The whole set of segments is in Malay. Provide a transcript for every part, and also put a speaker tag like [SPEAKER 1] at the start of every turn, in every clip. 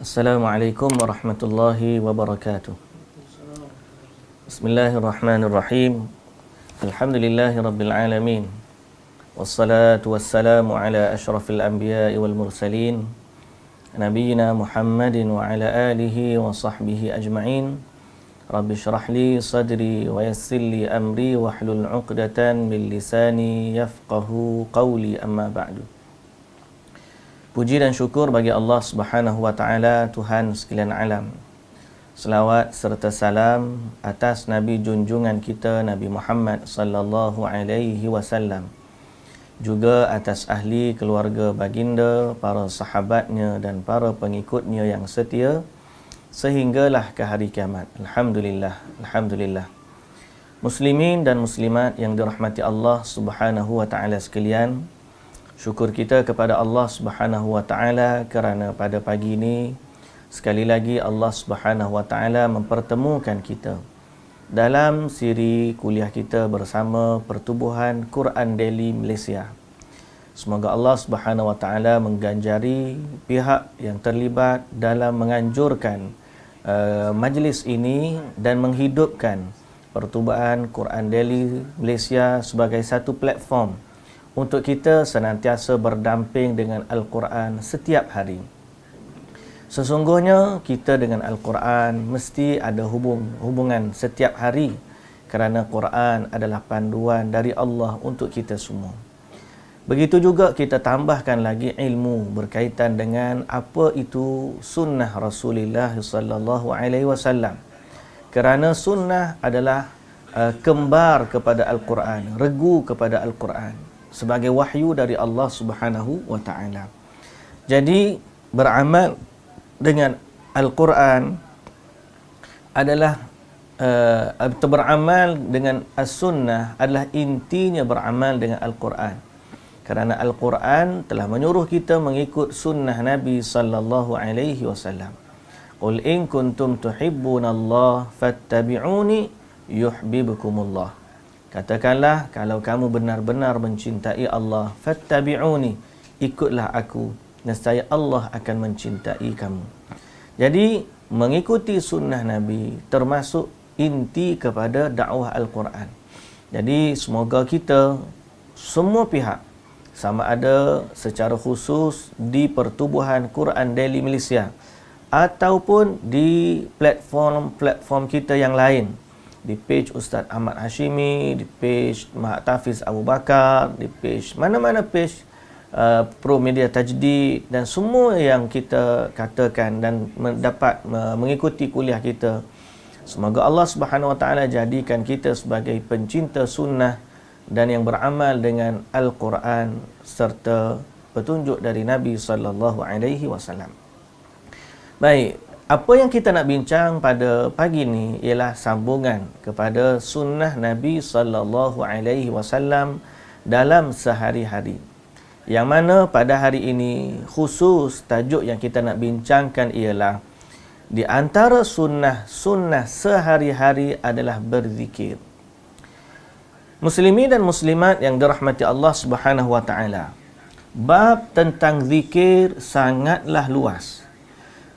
[SPEAKER 1] Assalamualaikum warahmatullahi wabarakatuh. Bismillahirrahmanirrahim. Alhamdulillahi rabbil alamin. Wassalatu wassalamu ala ashrafil anbiya'i wal mursalin, nabiyyina Muhammadin wa ala alihi wa sahbihi ajma'in. Rabbi shrah li sadri wa yassir li amri wahlul 'uqdatan min lisani yafqahu qawli, amma ba'du. Puji dan syukur bagi Allah Subhanahu wa taala, Tuhan sekalian alam. Selawat serta salam atas Nabi junjungan kita Nabi Muhammad sallallahu alaihi wasallam. Juga atas ahli keluarga baginda, para sahabatnya dan para pengikutnya yang setia sehinggalah ke hari kiamat. Alhamdulillah, alhamdulillah. Muslimin dan muslimat yang dirahmati Allah Subhanahu wa taala sekalian, syukur kita kepada Allah Subhanahu wa taala kerana pada pagi ini sekali lagi Allah Subhanahu wa taala mempertemukan kita dalam siri kuliah kita bersama Pertubuhan Quran Daily Malaysia. Semoga Allah Subhanahu wa taala mengganjari pihak yang terlibat dalam menganjurkan majlis ini dan menghidupkan Pertubuhan Quran Daily Malaysia sebagai satu platform untuk kita senantiasa berdamping dengan Al-Quran setiap hari. Sesungguhnya kita dengan Al-Quran mesti ada hubungan setiap hari, kerana Quran adalah panduan dari Allah untuk kita semua. Begitu juga kita tambahkan lagi ilmu berkaitan dengan apa itu sunnah Rasulullah sallallahu alaihi wasallam. Kerana sunnah adalah kembar kepada Al-Quran, regu kepada Al-Quran sebagai wahyu dari Allah Subhanahu wa taala. Jadi beramal dengan Al-Quran adalah atau beramal dengan As-Sunnah adalah intinya beramal dengan Al-Quran. Kerana Al-Quran telah menyuruh kita mengikut sunnah Nabi sallallahu alaihi wasallam. Qul in kuntum tuhibbunallaha fattabi'uni yuhibbukumullah. Katakanlah, kalau kamu benar-benar mencintai Allah, fattabi'uni, ikutlah aku, nescaya Allah akan mencintai kamu. Jadi mengikuti sunnah Nabi termasuk inti kepada dakwah Al-Quran. Jadi semoga kita semua pihak, sama ada secara khusus di Pertubuhan Quran Daily Malaysia ataupun di platform kita yang lain, di page Ustaz Ahmad Hashimi, di page Mahat Tafiz Abu Bakar, di page mana-mana page Pro Media Tajdid dan semua yang kita katakan dan dapat mengikuti kuliah kita. Semoga Allah Subhanahu wa taala jadikan kita sebagai pencinta sunnah dan yang beramal dengan Al-Quran serta petunjuk dari Nabi sallallahu alaihi wasallam. Baik, apa yang kita nak bincang pada pagi ini ialah sambungan kepada sunnah Nabi sallallahu alaihi wasallam dalam sehari-hari. Yang mana pada hari ini khusus tajuk yang kita nak bincangkan ialah di antara sunnah sehari-hari adalah berzikir. Muslimin dan muslimat yang dirahmati Allah Subhanahu wa taala, bab tentang zikir sangatlah luas.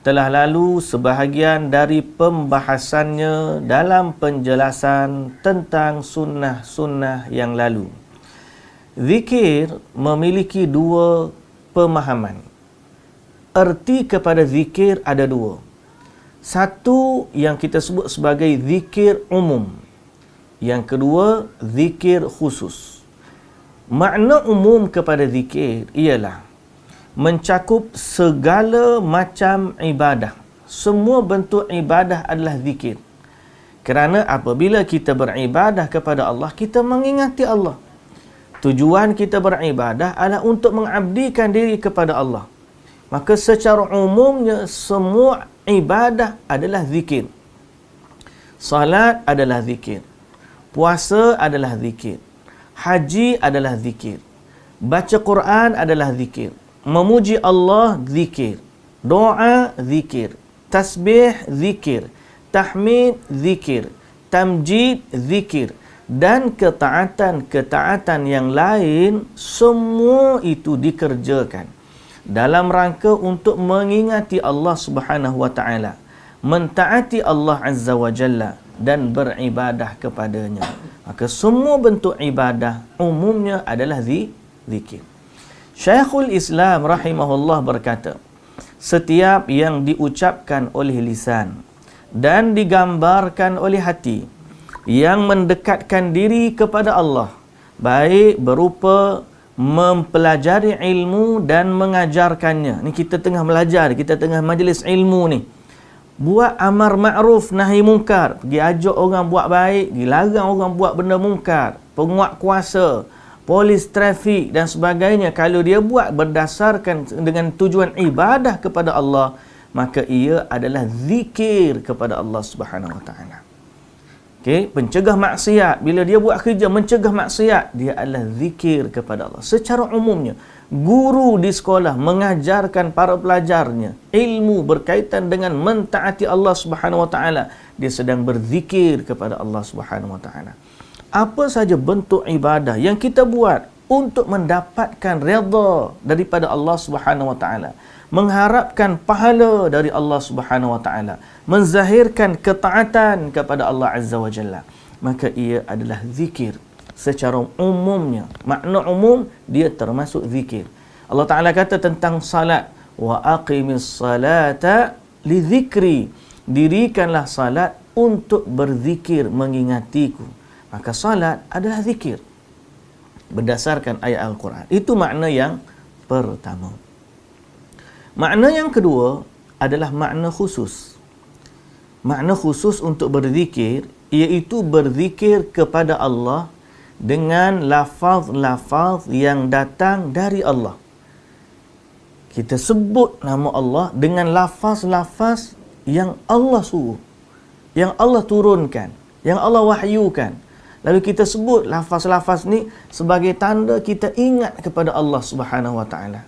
[SPEAKER 1] Telah lalu sebahagian dari pembahasannya dalam penjelasan tentang sunnah-sunnah yang lalu. Zikir memiliki dua pemahaman. Erti kepada zikir ada dua. Satu yang kita sebut sebagai zikir umum. Yang kedua, zikir khusus. Makna umum kepada zikir ialah mencakup segala macam ibadah. Semua bentuk ibadah adalah zikir. Kerana apabila kita beribadah kepada Allah, kita mengingati Allah. Tujuan kita beribadah adalah untuk mengabdikan diri kepada Allah. Maka secara umumnya semua ibadah adalah zikir. Salat adalah zikir. Puasa adalah zikir. Haji adalah zikir. Baca Quran adalah zikir. Memuji Allah zikir, doa zikir, tasbih zikir, tahmid zikir, tamjid zikir, dan ketaatan-ketaatan yang lain, semua itu dikerjakan dalam rangka untuk mengingati Allah Subhanahu wa taala, mentaati Allah Azza wa Jalla dan beribadah kepadanya. Maka semua bentuk ibadah umumnya adalah zikir. Syekhul Islam rahimahullah berkata, setiap yang diucapkan oleh lisan dan digambarkan oleh hati yang mendekatkan diri kepada Allah, baik berupa mempelajari ilmu dan mengajarkannya. Ni kita tengah belajar, kita tengah majlis ilmu ni. Buat amar ma'ruf nahi mungkar, pergi ajak orang buat baik, pergi larang orang buat benda mungkar, penguat kuasa, polis trafik dan sebagainya. Kalau dia buat berdasarkan dengan tujuan ibadah kepada Allah, maka ia adalah zikir kepada Allah Subhanahu wa taala. Okey, pencegah maksiat, bila dia buat kerja mencegah maksiat, dia adalah zikir kepada Allah. Secara umumnya, guru di sekolah mengajarkan para pelajarnya ilmu berkaitan dengan mentaati Allah Subhanahu wa taala, dia sedang berzikir kepada Allah Subhanahu wa taala. Apa saja bentuk ibadah yang kita buat untuk mendapatkan redha daripada Allah Subhanahu wa taala, mengharapkan pahala dari Allah Subhanahu wa taala, menzahirkan ketaatan kepada Allah Azza wa Jalla, maka ia adalah zikir. Secara umumnya, makna umum dia termasuk zikir. Allah Taala kata tentang salat, wa aqimis salata li zikri, dirikanlah salat untuk berzikir mengingatiku. Maka salat adalah zikir berdasarkan ayat Al-Quran. Itu makna yang pertama. Makna yang kedua adalah makna khusus. Makna khusus untuk berzikir iaitu berzikir kepada Allah dengan lafaz-lafaz yang datang dari Allah. Kita sebut nama Allah dengan lafaz-lafaz yang Allah suruh, yang Allah turunkan, yang Allah wahyukan. Lalu kita sebut lafaz-lafaz ni sebagai tanda kita ingat kepada Allah Subhanahu wa taala.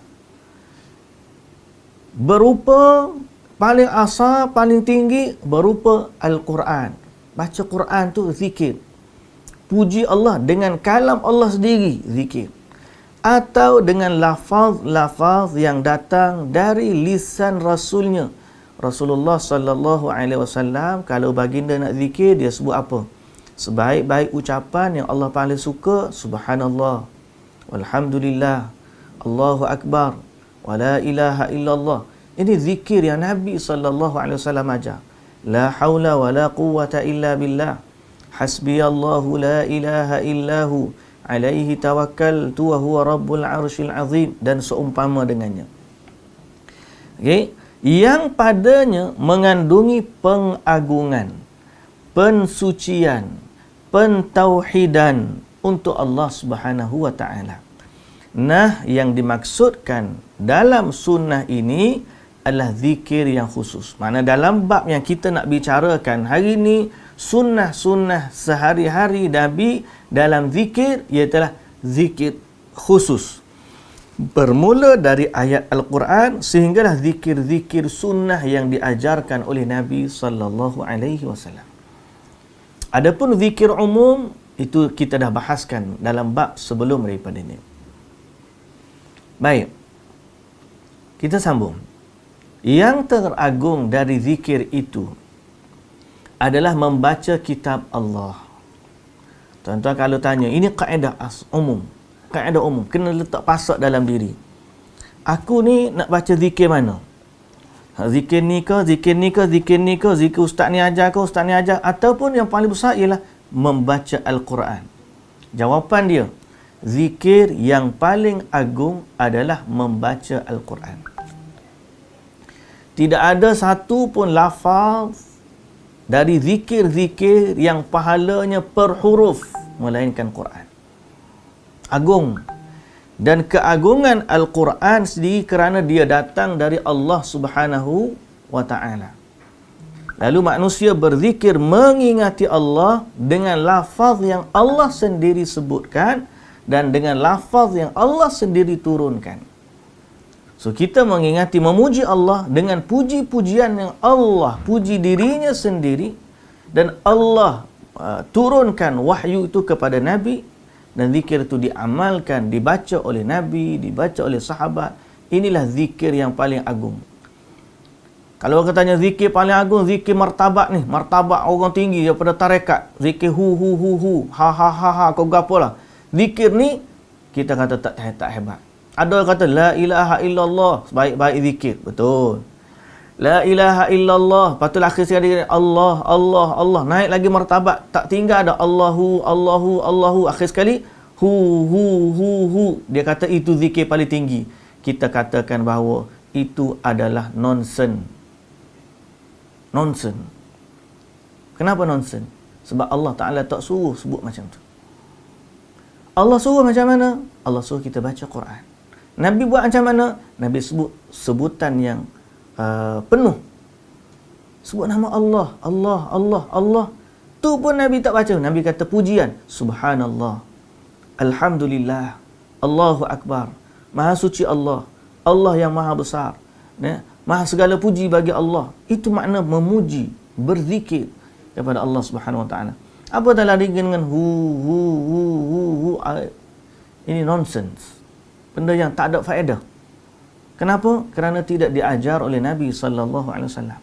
[SPEAKER 1] Berupa paling asal, paling tinggi berupa Al-Quran. Baca Quran tu zikir. Puji Allah dengan kalam Allah sendiri, zikir. Atau dengan lafaz-lafaz yang datang dari lisan Rasulnya. Rasulullah sallallahu alaihi wasallam kalau baginda nak zikir, dia sebut apa? Sebaik-baik ucapan yang Allah paling suka, subhanallah, walhamdulillah, Allahu akbar, wa la ilaha illallah. Ini zikir yang Nabi sallallahu alaihi wasallam ajar. La haula wa la quwwata illa billah. Hasbiyallahu la ilaha illahu alaihi tawakkaltu wa huwa rabbul arsyil azim, dan seumpama dengannya. Okey, yang padanya mengandungi pengagungan, pensucian, pentauhidan untuk Allah Subhanahu wa taala. Nah, yang dimaksudkan dalam sunnah ini adalah zikir yang khusus. Mana dalam bab yang kita nak bicarakan hari ini, sunnah-sunnah sehari-hari Nabi dalam zikir, ialah zikir khusus. Bermula dari ayat Al-Quran sehinggalah zikir-zikir sunnah yang diajarkan oleh Nabi sallallahu alaihi wasallam. Adapun zikir umum itu kita dah bahaskan dalam bab sebelum daripada ini. Baik. Kita sambung. Yang teragung dari zikir itu adalah membaca kitab Allah. Tuan-tuan kalau tanya, ini kaedah umum. Kaedah umum. Kena letak pasak dalam diri. Aku ni nak baca zikir mana? Zikir ni ke, zikir ni ke, zikir ni ke, zikir ustaz ni ajar ke, ustaz ni ajar. Ataupun yang paling besar ialah membaca Al-Quran. Jawapan dia, zikir yang paling agung adalah membaca Al-Quran. Tidak ada satu pun lafaz dari zikir-zikir yang pahalanya per huruf melainkan Quran. Agung. Dan keagungan Al-Quran sendiri kerana dia datang dari Allah Subhanahu wa ta'ala. Lalu manusia berzikir mengingati Allah dengan lafaz yang Allah sendiri sebutkan dan dengan lafaz yang Allah sendiri turunkan. So kita mengingati, memuji Allah dengan puji-pujian yang Allah puji dirinya sendiri, dan Allah turunkan wahyu itu kepada Nabi, dan zikir itu diamalkan, dibaca oleh Nabi, dibaca oleh sahabat. Inilah zikir yang paling agung. Kalau orang tanya zikir paling agung, zikir martabat ni, martabat orang tinggi daripada tarekat. Zikir hu, ha, kau gapalah. Zikir ni kita kata tak hebat. Ada orang kata la ilaha illallah, sebaik-baik zikir. Betul. La ilaha illallah, patut akhir sekali Allah, Allah, Allah. Naik lagi martabat, tak tinggal ada Allahu, akhir sekali hu. Dia kata itu zikir paling tinggi. Kita katakan bahawa itu adalah nonsen. Kenapa nonsen? Sebab Allah Ta'ala tak suruh sebut macam tu. Allah suruh macam mana? Allah suruh kita baca Quran. Nabi buat macam mana? Nabi sebut sebutan yang penuh. Sebut nama Allah. Tu pun Nabi tak baca. Nabi kata pujian. Subhanallah. Alhamdulillah. Allahu Akbar. Maha suci Allah. Allah yang maha besar. Ya? Maha segala puji bagi Allah. Itu makna memuji, berzikir kepada Allah Subhanahu Wa Taala. Apa dah lari dengan hu. Ini nonsense. Benda yang tak ada faedah. Kenapa? Kerana tidak diajar oleh Nabi sallallahu alaihi wasallam.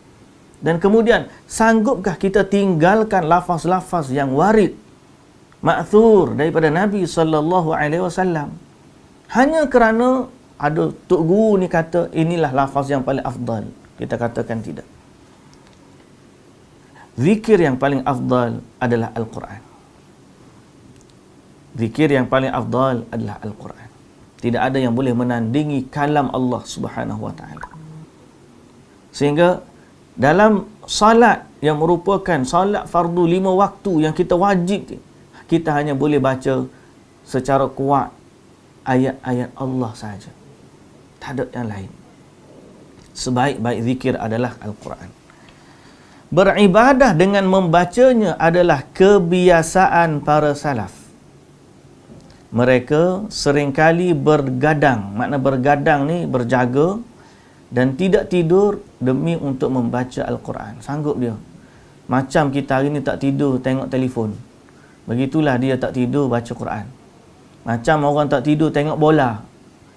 [SPEAKER 1] Dan kemudian, sanggupkah kita tinggalkan lafaz-lafaz yang warid, ma'thur daripada Nabi sallallahu alaihi wasallam hanya kerana ada tok guru ni kata inilah lafaz yang paling afdal? Kita katakan tidak. Zikir yang paling afdal adalah Al-Quran. Zikir yang paling afdal adalah Al-Quran. Tidak ada yang boleh menandingi kalam Allah Subhanahu Wa Taala. Sehingga dalam salat yang merupakan salat fardu 5 waktu yang kita wajib, kita hanya boleh baca secara kuat ayat-ayat Allah saja. Tak ada yang lain. Sebaik-baik zikir adalah Al-Quran. Beribadah dengan membacanya adalah kebiasaan para salaf. Mereka seringkali bergadang. Makna bergadang ni berjaga dan tidak tidur demi untuk membaca Al-Quran. Sanggup dia. Macam kita hari ni tak tidur tengok telefon. Begitulah dia tak tidur baca Quran. Macam orang tak tidur tengok bola.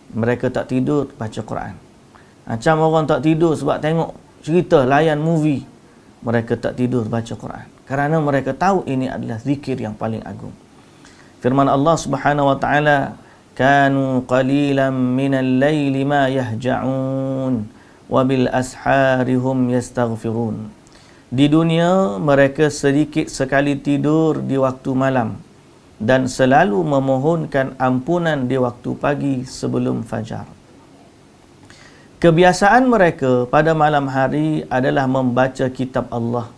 [SPEAKER 1] Mereka tak tidur baca Quran. Macam orang tak tidur sebab tengok cerita, layan movie. Mereka tak tidur baca Quran. Kerana mereka tahu ini adalah zikir yang paling agung. Firman Allah Subhanahu Wa Taala, "Kanu qalilan minal laili ma yahja'un wa bil ashari hum yastaghfirun." Di dunia mereka sedikit sekali tidur di waktu malam dan selalu memohonkan ampunan di waktu pagi sebelum fajar. Kebiasaan mereka pada malam hari adalah membaca kitab Allah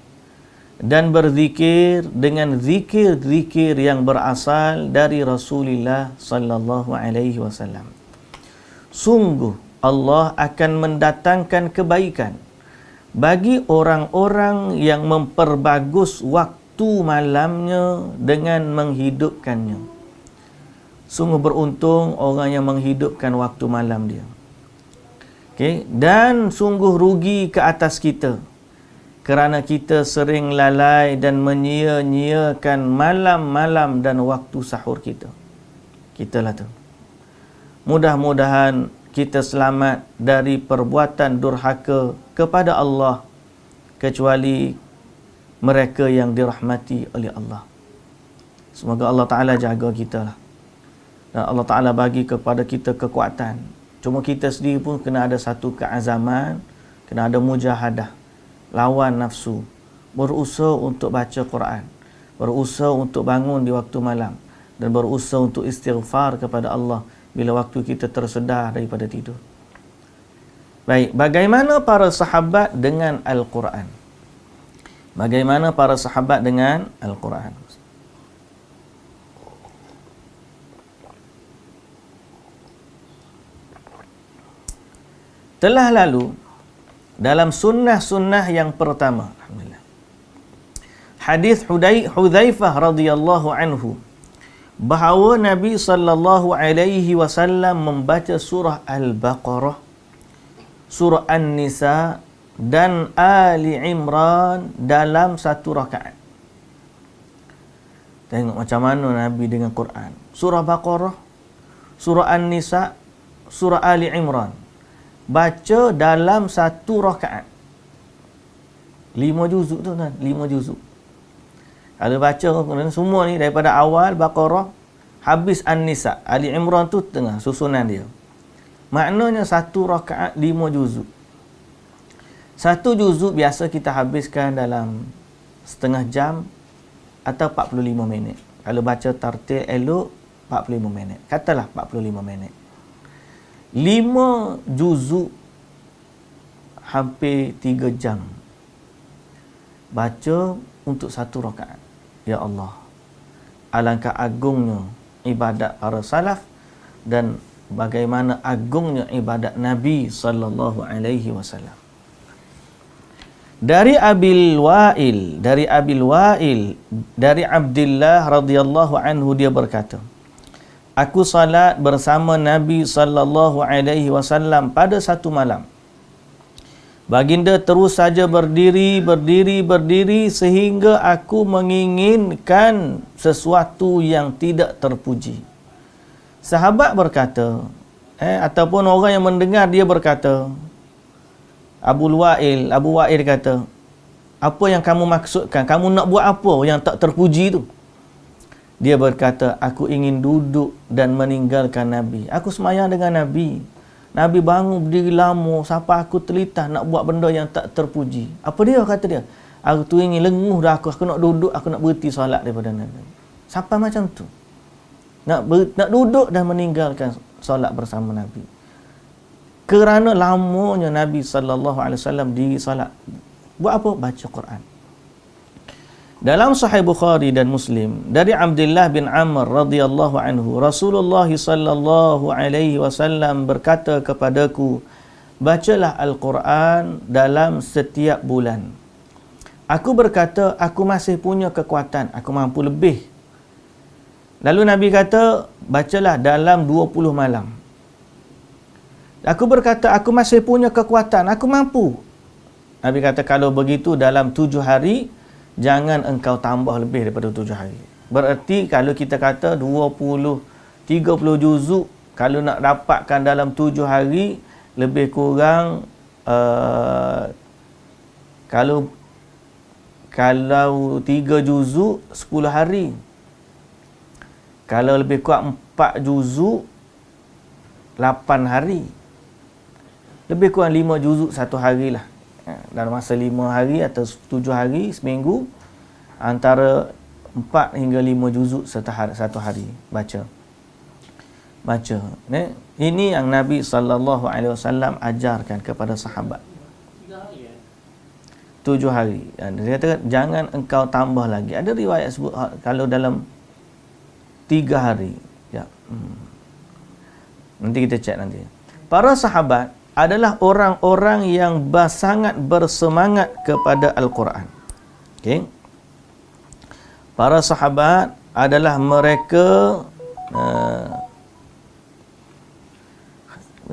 [SPEAKER 1] dan berzikir dengan zikir-zikir yang berasal dari Rasulullah sallallahu alaihi wasallam. Sungguh Allah akan mendatangkan kebaikan bagi orang-orang yang memperbagus waktu malamnya dengan menghidupkannya. Sungguh beruntung orang yang menghidupkan waktu malam dia. Okay. Dan sungguh rugi ke atas kita kerana kita sering lalai dan menyia-nyiakan malam-malam dan waktu sahur kita. Kitalah tu. Mudah-mudahan kita selamat dari perbuatan durhaka kepada Allah kecuali mereka yang dirahmati oleh Allah. Semoga Allah Ta'ala jaga kita lah. Dan Allah Ta'ala bagi kepada kita kekuatan. Cuma kita sendiri pun kena ada satu keazaman, kena ada mujahadah, lawan nafsu, berusaha untuk baca Quran, berusaha untuk bangun di waktu malam dan berusaha untuk istighfar kepada Allah bila waktu kita tersedar daripada tidur. Baik, bagaimana para sahabat dengan Al-Quran? Bagaimana para sahabat dengan Al-Quran? Telah lalu dalam sunnah-sunnah yang pertama, alhamdulillah, hadis Hudzaifah radhiyallahu anhu bahawa Nabi sallallahu alaihi wasallam membaca surah Al-Baqarah, surah An-Nisa dan Ali Imran dalam satu rakaat. Tengok macam mana Nabi dengan Quran. Surah Baqarah, surah An-Nisa, surah Ali Imran. baca dalam satu rakaat. 5 juzuk tu kan, 5 juzuk. Kalau baca semua ni daripada awal Baqarah habis An-Nisa, Ali Imran tu tengah susunan dia. Maknanya satu rakaat 5 juzuk. Satu juzuk biasa kita habiskan dalam setengah jam atau 45 minit. Kalau baca tartil elok 45 minit. Katalah 45 minit. 5 juzuk hampir 3 jam. Baca untuk satu rakaat. Ya Allah, alangkah agungnya ibadat para salaf dan bagaimana agungnya ibadat Nabi sallallahu alaihi wasallam. Dari Abil Wa'il, dari Abdullah radhiyallahu anhu, dia berkata, aku salat bersama Nabi sallallahu alaihi wasallam pada satu malam. Baginda terus saja berdiri sehingga aku menginginkan sesuatu yang tidak terpuji. Sahabat berkata, ataupun orang yang mendengar dia berkata, Abu Wa'il kata, apa yang kamu maksudkan? Kamu nak buat apa yang tak terpuji tu? Dia berkata, aku ingin duduk dan meninggalkan Nabi. Aku semayang dengan Nabi. Nabi bangun berdiri lama sampai aku terlitah nak buat benda yang tak terpuji. Apa dia kata dia? Aku tu ingin lenguh dah aku nak duduk, aku nak berhenti solat daripada Nabi. Sampai macam tu. Nak duduk dan meninggalkan solat bersama Nabi. Kerana lamanya Nabi sallallahu alaihi wasallam di solat. Buat apa? Baca Quran. Dalam Sahih Bukhari dan Muslim dari Abdullah bin Amr radhiyallahu anhu, Rasulullah sallallahu alaihi wasallam berkata kepadaku, bacalah Al-Quran dalam setiap bulan. Aku berkata, aku masih punya kekuatan, aku mampu lebih. Lalu Nabi kata, bacalah dalam 20 malam. Aku berkata, aku masih punya kekuatan, aku mampu. Nabi kata, kalau begitu dalam 7 hari, jangan engkau tambah lebih daripada 7 hari. Berarti kalau kita kata 20, 30 juzuk, kalau nak dapatkan dalam 7 hari, lebih kurang kalau 3 juzuk 10 hari. Kalau lebih kurang 4 juzuk 8 hari. Lebih kurang 5 juzuk 1 hari lah. Dalam masa 5 hari atau 7 hari seminggu, antara 4 hingga 5 juzuk satu hari baca. Ini yang Nabi sallallahu alaihi wasallam ajarkan kepada sahabat. 7 hari. Dia kata jangan engkau tambah lagi. Ada riwayat sebut kalau dalam 3 hari. Ya. Nanti kita cek nanti. Para sahabat adalah orang-orang yang sangat bersemangat kepada Al-Quran. Okay. Para sahabat adalah mereka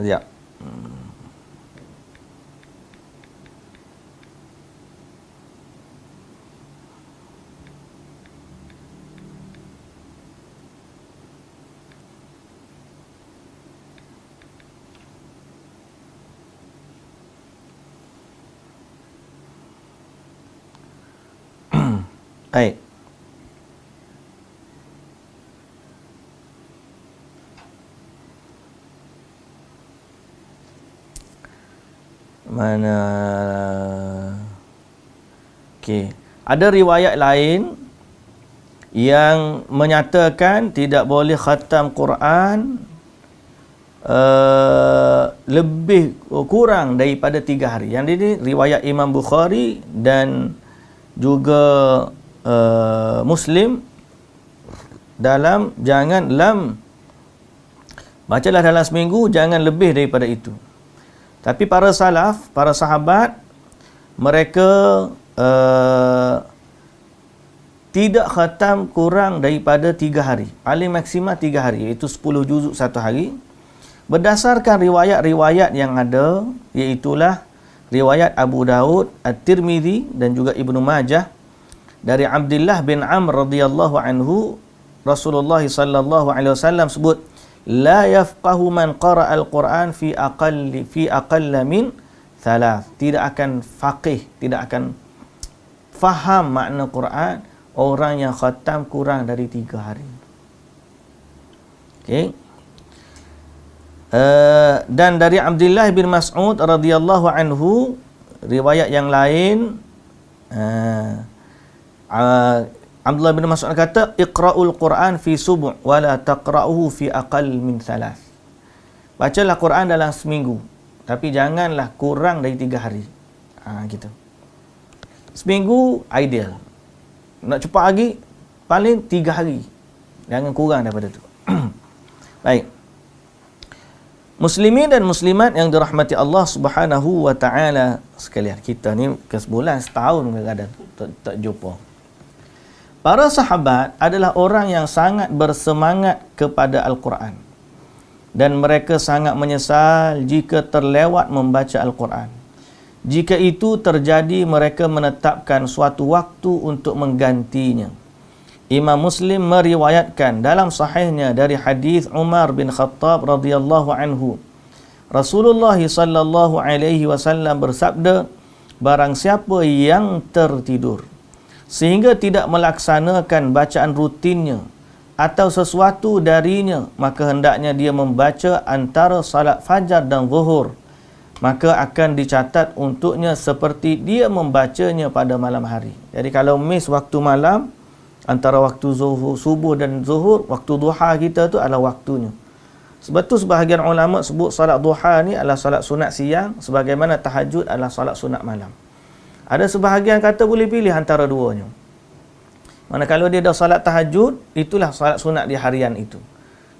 [SPEAKER 1] ya. Baik. Mana? Okey. Ada riwayat lain yang menyatakan tidak boleh khatam Quran lebih kurang daripada 3 hari. Yang ini riwayat Imam Bukhari dan juga Muslim dalam bacalah dalam seminggu, jangan lebih daripada itu. Tapi para salaf, para sahabat, mereka tidak khatam kurang daripada 3 hari. Paling maksimal 3 hari, iaitu 10 juzuk 1 hari. Berdasarkan riwayat-riwayat yang ada, iaitulah riwayat Abu Daud, At-Tirmidzi dan juga Ibnu Majah dari Abdullah bin Amr radhiyallahu anhu, Rasulullah sallallahu alaihi wasallam sebut, la yafqahu man qara'a al-Quran fi aqalla min thalath. Tidak akan faqih, tidak akan faham makna Quran orang yang khatam kurang dari 3 hari. Okey. Dan dari Abdullah bin Mas'ud radhiyallahu anhu, riwayat yang lain, Abdullah bin Mas'ud kata, iqra'ul Quran fi sub' wa la taqra'uhu fi aqall min thalath. Bacalah Quran dalam seminggu, tapi janganlah kurang dari 3 hari. Gitu. Seminggu ideal. Nak cepat lagi, paling 3 hari. Jangan kurang daripada tu. Baik. Muslimin dan muslimat yang dirahmati Allah Subhanahu wa taala sekalian, kita ni ke sebulan setahun kadang-kadang tak jumpa. Para sahabat adalah orang yang sangat bersemangat kepada Al-Quran, dan mereka sangat menyesal jika terlewat membaca Al-Quran. Jika itu terjadi, mereka menetapkan suatu waktu untuk menggantinya. Imam Muslim meriwayatkan dalam sahihnya dari hadis Umar bin Khattab radhiyallahu anhu, Rasulullah sallallahu alaihi wasallam bersabda, barang siapa yang tertidur sehingga tidak melaksanakan bacaan rutinnya atau sesuatu darinya, maka hendaknya dia membaca antara salat fajar dan zuhur, maka akan dicatat untuknya seperti dia membacanya pada malam hari. Jadi kalau miss waktu malam, antara waktu zuhur, subuh dan zuhur, waktu duha kita tu adalah waktunya. Sebab tu sebahagian ulama sebut salat duha ni adalah salat sunat siang, sebagaimana tahajud adalah salat sunat malam. Ada sebahagian kata boleh pilih antara duanya. Mana kalau dia dah salat tahajud, itulah salat sunat di harian itu.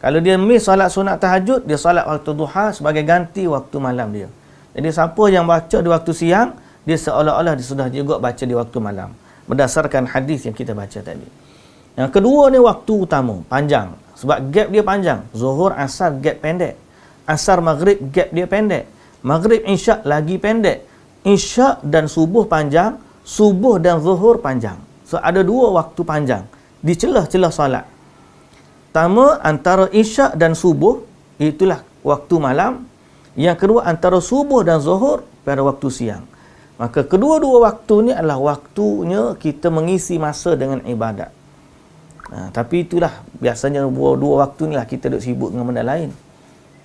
[SPEAKER 1] Kalau dia miss salat sunat tahajud, dia salat waktu duha sebagai ganti waktu malam dia. Jadi siapa yang baca di waktu siang, dia seolah-olah dia sudah juga baca di waktu malam, berdasarkan hadis yang kita baca tadi. Yang kedua ni waktu utama, panjang. Sebab gap dia panjang. Zuhur, asar gap pendek. Asar, maghrib gap dia pendek. Maghrib, isyak lagi pendek. Isyak dan subuh panjang. Subuh dan zuhur panjang. So ada 2 waktu panjang di celah-celah solat. Pertama, antara isyak dan subuh, itulah waktu malam. Yang kedua, antara subuh dan zuhur pada waktu siang. Maka kedua-dua waktu ni adalah waktunya kita mengisi masa dengan ibadat. Tapi itulah biasanya dua waktu ni lah kita duk sibuk dengan benda lain.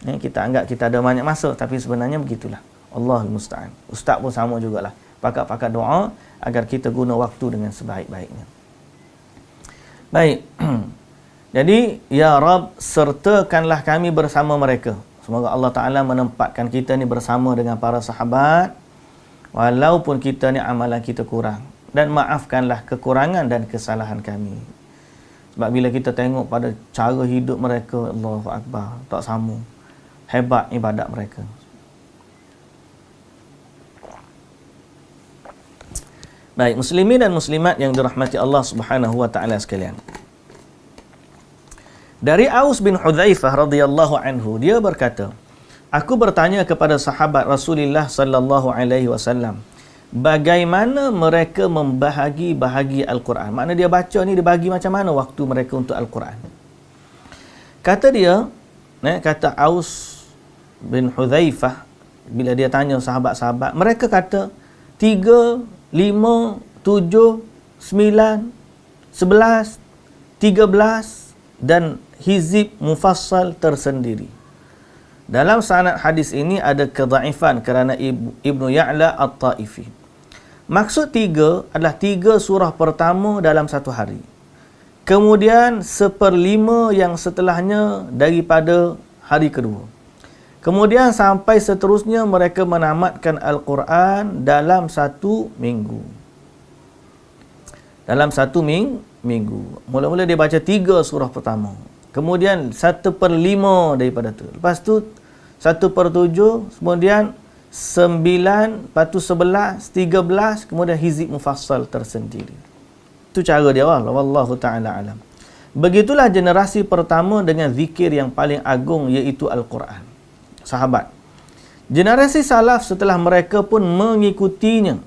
[SPEAKER 1] Kita anggap kita ada banyak masa, tapi sebenarnya begitulah. Allahul musta'an. Ustaz pun sama jugalah. Pakat-pakat doa agar kita guna waktu dengan sebaik-baiknya. Baik. Jadi, ya Rab, sertakanlah kami bersama mereka. Semoga Allah Ta'ala menempatkan kita ni bersama dengan para sahabat, walaupun kita ni amalan kita kurang, dan maafkanlah kekurangan dan kesalahan kami. Sebab bila kita tengok pada cara hidup mereka, Allahu Akbar, tak sama hebat ibadat mereka. Baik, muslimin dan muslimat yang dirahmati Allah Subhanahu wa taala sekalian. Dari Aus bin Hudzaifah radhiyallahu anhu, dia berkata, aku bertanya kepada sahabat Rasulullah sallallahu alaihi wasallam, bagaimana mereka membahagi Al-Quran? Makna dia baca ni, dia bagi macam mana waktu mereka untuk Al-Quran? Kata dia, kata Aus bin Hudzaifah, bila dia tanya sahabat-sahabat, mereka kata 3, 5, 7, 9, 11, 13 dan hizib mufassal tersendiri. Dalam sanad hadis ini ada kedhaifan kerana Ibnu Ya'la At-Taifi. Maksud 3 adalah 3 surah pertama dalam satu hari. Kemudian 1/5 yang setelahnya daripada hari kedua. Kemudian sampai seterusnya mereka menamatkan Al-Quran dalam 1 minggu. Dalam 1 minggu. Mula-mula dia baca 3 surah pertama. Kemudian 1/5 daripada tu. Lepas tu 1/7, kemudian 9, lepas tu 11, 13, kemudian hizib mufassal tersendiri. Itu cara dia, wallahu ta'ala alam. Begitulah generasi pertama dengan zikir yang paling agung, iaitu Al-Quran. Sahabat. Generasi salaf setelah mereka pun mengikutinya,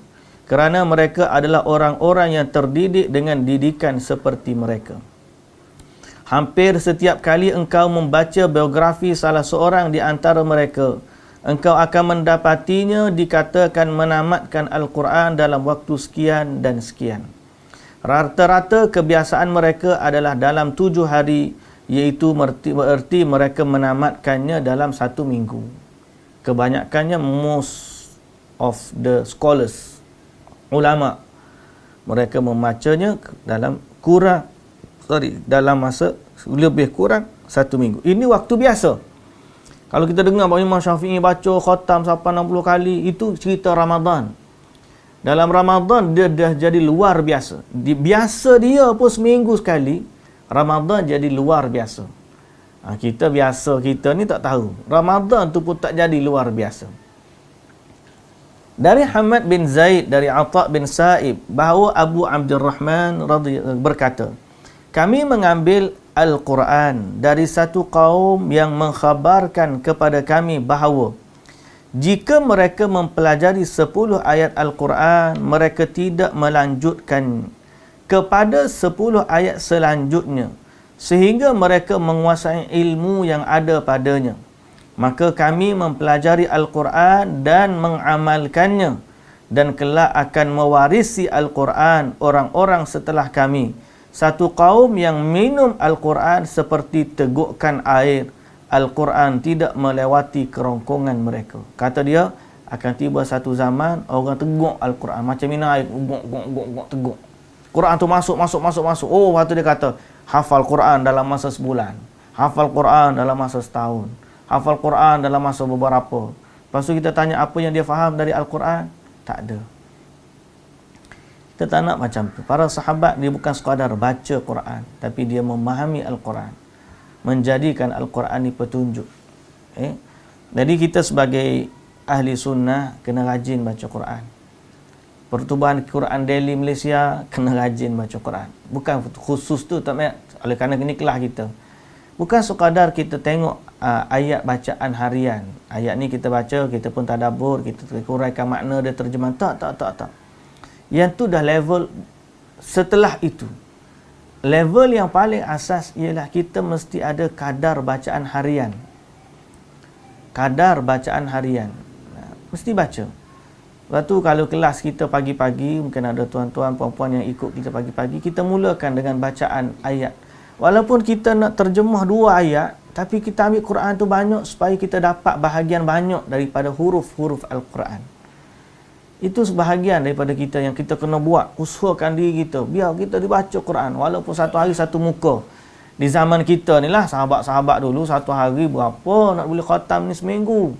[SPEAKER 1] kerana mereka adalah orang-orang yang terdidik dengan didikan seperti mereka. Hampir setiap kali engkau membaca biografi salah seorang di antara mereka, engkau akan mendapatinya dikatakan menamatkan Al-Quran dalam waktu sekian dan sekian. Rata-rata kebiasaan mereka adalah dalam 7 hari, iaitu bererti mereka menamatkannya dalam 1 minggu. Kebanyakannya most of the scholars, ulama, mereka membacanya dalam masa lebih kurang 1 minggu. Ini waktu biasa. Kalau kita dengar bahawa Imam Syafi'i baca khatam sampai 60 kali, itu cerita Ramadan. Dalam Ramadan dia dah jadi luar biasa. Biasa dia pun seminggu sekali, Ramadan jadi luar biasa. Kita ni tak tahu. Ramadan tu pun tak jadi luar biasa. Dari Hamad bin Zaid, dari Atha bin Sa'ib, bahawa Abu Abdurrahman berkata, kami mengambil Al-Quran dari satu kaum yang mengkhabarkan kepada kami bahawa jika mereka mempelajari 10 ayat Al-Quran, mereka tidak melanjutkan kepada 10 ayat selanjutnya sehingga mereka menguasai ilmu yang ada padanya. Maka kami mempelajari Al-Quran dan mengamalkannya, dan kelak akan mewarisi Al-Quran orang-orang setelah kami. Satu kaum yang minum Al-Quran seperti tegukkan air. Al-Quran tidak melewati kerongkongan mereka. Kata dia, akan tiba satu zaman orang teguk Al-Quran macam minum air, teguk. Quran tu masuk. Oh, waktu dia kata hafal Quran dalam masa sebulan, hafal Quran dalam masa setahun, hafal Quran dalam masa beberapa. Lepas tu kita tanya apa yang dia faham dari Al-Quran? Tak ada. Kita tak nak macam tu. Para sahabat dia bukan sekadar baca Quran, tapi dia memahami Al-Quran, menjadikan Al-Quran ni petunjuk. Jadi kita sebagai ahli sunnah kena rajin baca Quran. Pertubuhan Quran Daily Malaysia kena rajin baca Quran. Bukan khusus tu, tak payah oleh kerana ini kelas kita. Bukan sekadar kita tengok ayat bacaan harian. Ayat ni kita baca, kita pun tadabbur, kita uraikan makna dia, terjemahan. Tak. Yang tu dah level setelah itu. Level yang paling asas ialah kita mesti ada kadar bacaan harian. Kadar bacaan harian. Mesti baca. Lepas tu kalau kelas kita pagi-pagi, mungkin ada tuan-tuan, puan-puan yang ikut kita pagi-pagi, kita mulakan dengan bacaan ayat. Walaupun kita nak terjemah 2 ayat, tapi kita ambil Quran tu banyak supaya kita dapat bahagian banyak daripada huruf-huruf Al-Quran. Itu sebahagian daripada kita yang kita kena buat. Usahakan diri kita, biar kita dibaca Quran. Walaupun 1 hari 1 muka. Di zaman kita ni lah, sahabat-sahabat dulu 1 hari berapa nak boleh khatam ni seminggu.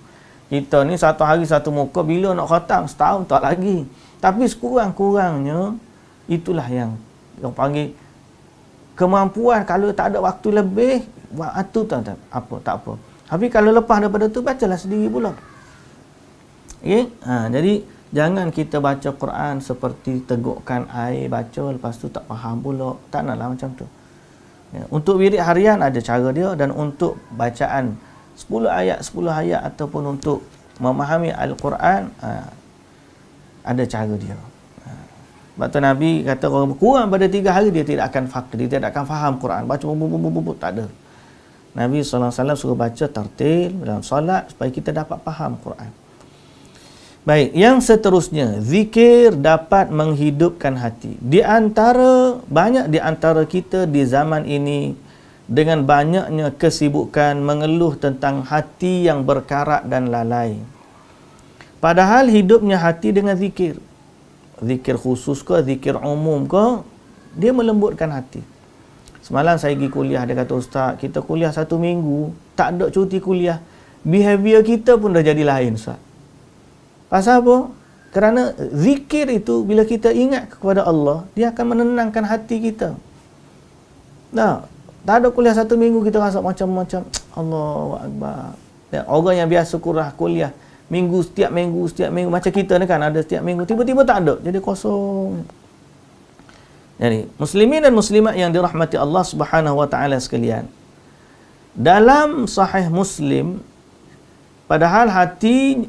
[SPEAKER 1] Kita ni 1 hari 1 muka, bila nak khatam? Setahun tak lagi. Tapi sekurang-kurangnya, itulah yang panggil kemampuan. Kalau tak ada waktu lebih, buat itu tak apa. Tapi kalau lepas daripada tu, bacalah sendiri pula. Okay? Jadi, jangan kita baca Quran seperti tegukkan air, baca, lepas tu tak faham pula. Tak naklah macam tu. Ya. Untuk wirid harian ada cara dia, dan untuk bacaan 10 ayat ataupun untuk memahami Al-Quran ada cara dia. Sebab tu Nabi kata orang kurang pada 3 hari dia tidak akan faham Quran. Baca tak ada. Nabi SAW suruh baca tartil dalam solat supaya kita dapat faham Quran. Baik, yang seterusnya, zikir dapat menghidupkan hati. Banyak di antara kita di zaman ini dengan banyaknya kesibukan mengeluh tentang hati yang berkarat dan lalai. Padahal hidupnya hati dengan zikir. Zikir khusus ke, zikir umum ke, dia melembutkan hati. Semalam saya pergi kuliah, dia kata, Ustaz, kita kuliah 1 minggu, tak ada cuti kuliah. Behavior kita pun dah jadi lain, Ustaz. Pasal apa? Kerana zikir itu, bila kita ingat kepada Allah, dia akan menenangkan hati kita. Tak ada kuliah 1 minggu, kita rasa macam-macam. Allahu Akbar. Ya, orang yang biasa kuliah setiap minggu, macam kita ni kan ada setiap minggu, tiba-tiba tak ada, jadi kosong. Jadi, muslimin dan muslimat yang dirahmati Allah Subhanahu wa taala sekalian, dalam sahih Muslim, padahal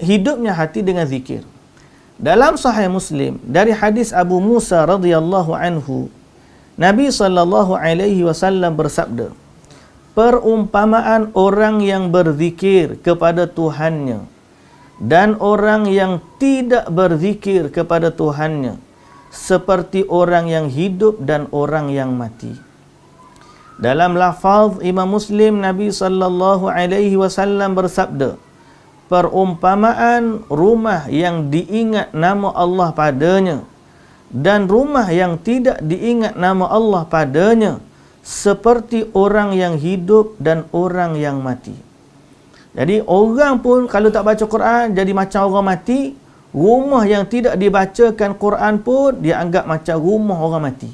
[SPEAKER 1] hidupnya hati dengan zikir. Dalam sahih Muslim dari hadis Abu Musa radhiyallahu anhu, Nabi sallallahu alaihi wasallam bersabda, perumpamaan orang yang berzikir kepada Tuhannya dan orang yang tidak berzikir kepada Tuhannya seperti orang yang hidup dan orang yang mati. Dalam lafaz Imam Muslim, Nabi sallallahu alaihi wasallam bersabda, perumpamaan rumah yang diingat nama Allah padanya dan rumah yang tidak diingat nama Allah padanya seperti orang yang hidup dan orang yang mati. Jadi orang pun kalau tak baca Quran jadi macam orang mati. Rumah yang tidak dibacakan Quran pun dia anggap macam rumah orang mati,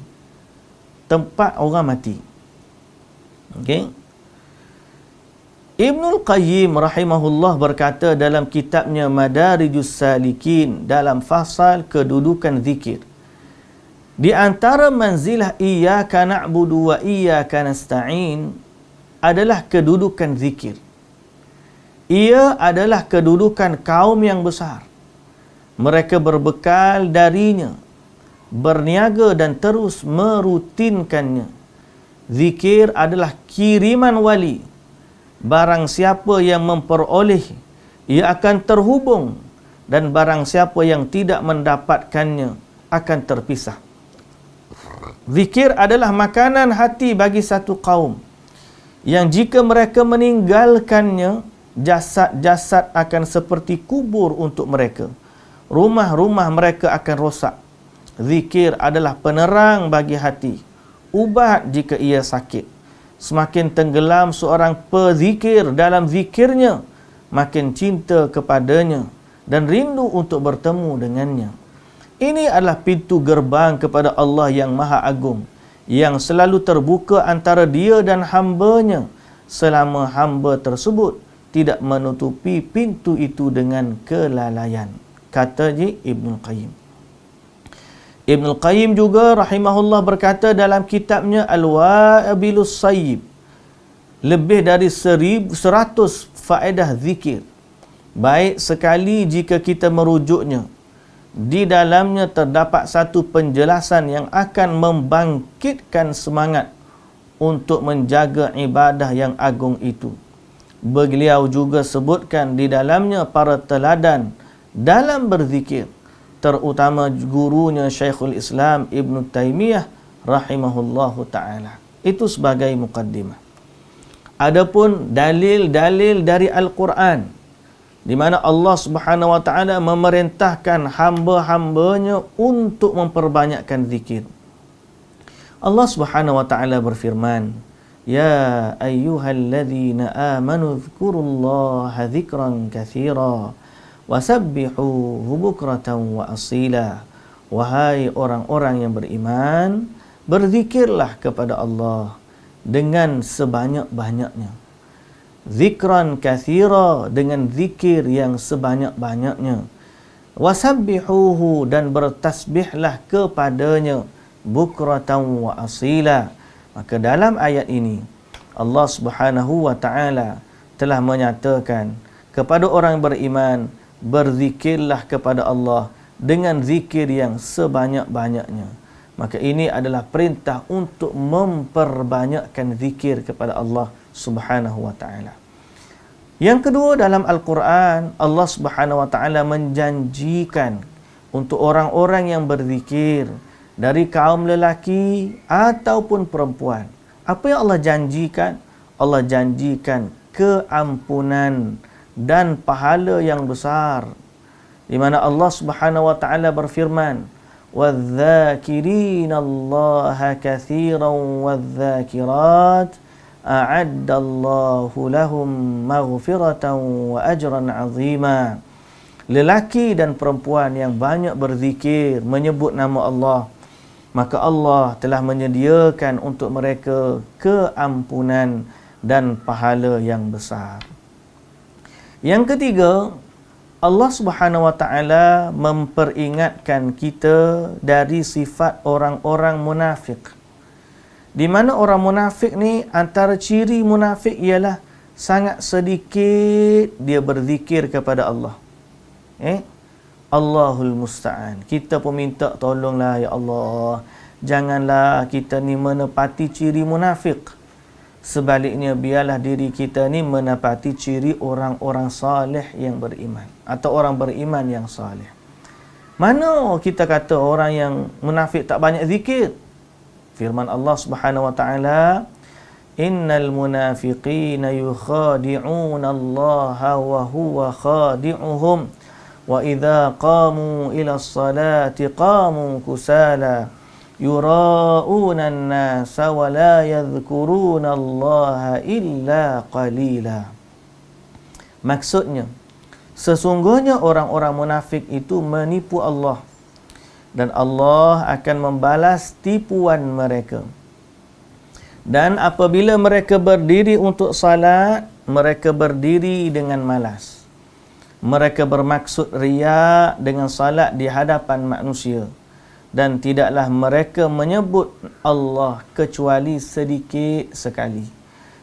[SPEAKER 1] tempat orang mati. Okey. Ibnul Qayyim rahimahullah berkata dalam kitabnya Madarijus Salikin dalam fasal kedudukan zikir, di antara manzilah iyyaka na'budu wa iyyaka nasta'in adalah kedudukan zikir. Ia adalah kedudukan kaum yang besar. Mereka berbekal darinya, berniaga dan terus merutinkannya. Zikir adalah kiriman wali. Barang siapa yang memperoleh, ia akan terhubung, dan barang siapa yang tidak mendapatkannya akan terpisah. Zikir adalah makanan hati bagi satu kaum yang jika mereka meninggalkannya, jasad-jasad akan seperti kubur untuk mereka. Rumah-rumah mereka akan rosak. Zikir adalah penerang bagi hati, ubat jika ia sakit. Semakin tenggelam seorang pezikir dalam zikirnya, makin cinta kepadanya dan rindu untuk bertemu dengannya. Ini adalah pintu gerbang kepada Allah yang Maha Agung, yang selalu terbuka antara dia dan hamba-Nya, selama hamba tersebut tidak menutupi pintu itu dengan kelalaian. Kata Ibnul Qayyim. Ibnul Qayyim juga rahimahullah berkata dalam kitabnya Al-Wabilus Sayyib, lebih dari 100 faedah zikir. Baik sekali jika kita merujuknya. Di dalamnya terdapat satu penjelasan yang akan membangkitkan semangat untuk menjaga ibadah yang agung itu. Beliau juga sebutkan di dalamnya para teladan dalam berzikir, terutama gurunya Syekhul Islam Ibn Taymiyah rahimahullahu ta'ala. Itu sebagai mukaddimah. Adapun dalil-dalil dari Al-Quran, di mana Allah Subhanahu wa ta'ala memerintahkan hamba-hambanya untuk memperbanyakkan zikir. Allah Subhanahu wa ta'ala berfirman, Ya ayyuhalladzina amanu dzkurullaha dzikran katsira wasabbihuhu bukratan wa asila. Wahai orang-orang yang beriman, berzikirlah kepada Allah dengan sebanyak-banyaknya. Zikran katsira, dengan zikir yang sebanyak-banyaknya. Wasabbihuhu, dan bertasbihlah kepadanya bukratan wa asila. Maka dalam ayat ini Allah Subhanahu wa ta'ala telah menyatakan kepada orang beriman, berzikirlah kepada Allah dengan zikir yang sebanyak-banyaknya. Maka ini adalah perintah untuk memperbanyakkan zikir kepada Allah Subhanahu wa ta'ala. Yang kedua, dalam Al-Quran Allah Subhanahu wa ta'ala menjanjikan untuk orang-orang yang berzikir dari kaum lelaki ataupun perempuan. Apa yang Allah janjikan? Allah janjikan keampunan dan pahala yang besar, di mana Allah Subhanahu wa ta'ala berfirman, وَالذَّاكِرِينَ اللَّهَ كَثِيرًا وَالذَّاكِرَاتِ أَعَدَّ اللَّهُ لَهُمْ مَغْفِرَةً وَأَجْرًا عَظِيمًا. Lelaki dan perempuan yang banyak berzikir, menyebut nama Allah, maka Allah telah menyediakan untuk mereka keampunan dan pahala yang besar. Yang ketiga, Allah Subhanahu wa ta'ala memperingatkan kita dari sifat orang-orang munafik. Di mana orang munafik ni, antara ciri munafik ialah sangat sedikit dia berzikir kepada Allah. Allahul Musta'an. Kita pun minta tolonglah ya Allah, janganlah kita ni menepati ciri munafik. Sebaliknya, biarlah diri kita ni menepati ciri orang-orang saleh yang beriman atau orang beriman yang saleh. Mana kita kata orang yang munafik tak banyak zikir? Firman Allah Subhanahu wa taala, "Innal munafiqina yukhadi'una Allah wa huwa khadi'uhum wa idza qamu ila as-salati qamu kusala yura'una an-nasa wa la yadhkuruna Allah illa qalila." Maksudnya, sesungguhnya orang-orang munafik itu menipu Allah dan Allah akan membalas tipuan mereka. Dan apabila mereka berdiri untuk salat, mereka berdiri dengan malas. Mereka bermaksud riya dengan salat di hadapan manusia. Dan tidaklah mereka menyebut Allah kecuali sedikit sekali.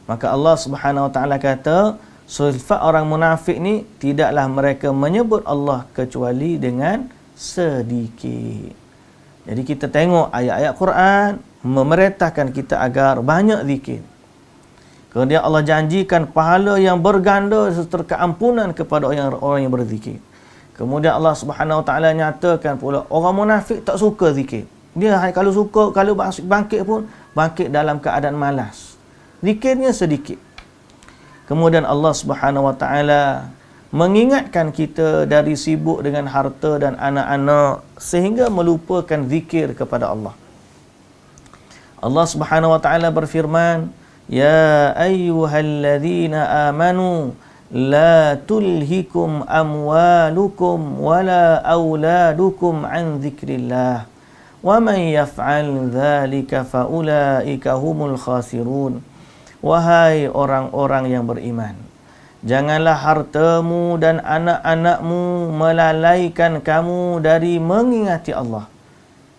[SPEAKER 1] Maka Allah Subhanahu wa taala kata, sifat orang munafik ni tidaklah mereka menyebut Allah kecuali dengan sedikit. Jadi kita tengok ayat-ayat Quran memerintahkan kita agar banyak zikir. Kemudian Allah janjikan pahala yang berganda serta keampunan kepada orang yang berzikir. Kemudian Allah Subhanahu wa taala nyatakan pula orang munafik tak suka zikir. Dia kalau suka, kalau bangkit pun bangkit dalam keadaan malas. Zikirnya sedikit. Kemudian Allah Subhanahu wa taala mengingatkan kita dari sibuk dengan harta dan anak-anak sehingga melupakan zikir kepada Allah. Allah Subhanahu wa taala berfirman, "Ya ayyuhalladzina amanu la tulhikum amwalukum wala auladukum an dzikrillah wa man yaf'al dzalika faulaika humul khasirun." Wahai orang-orang yang beriman, janganlah hartamu dan anak-anakmu melalaikan kamu dari mengingati Allah.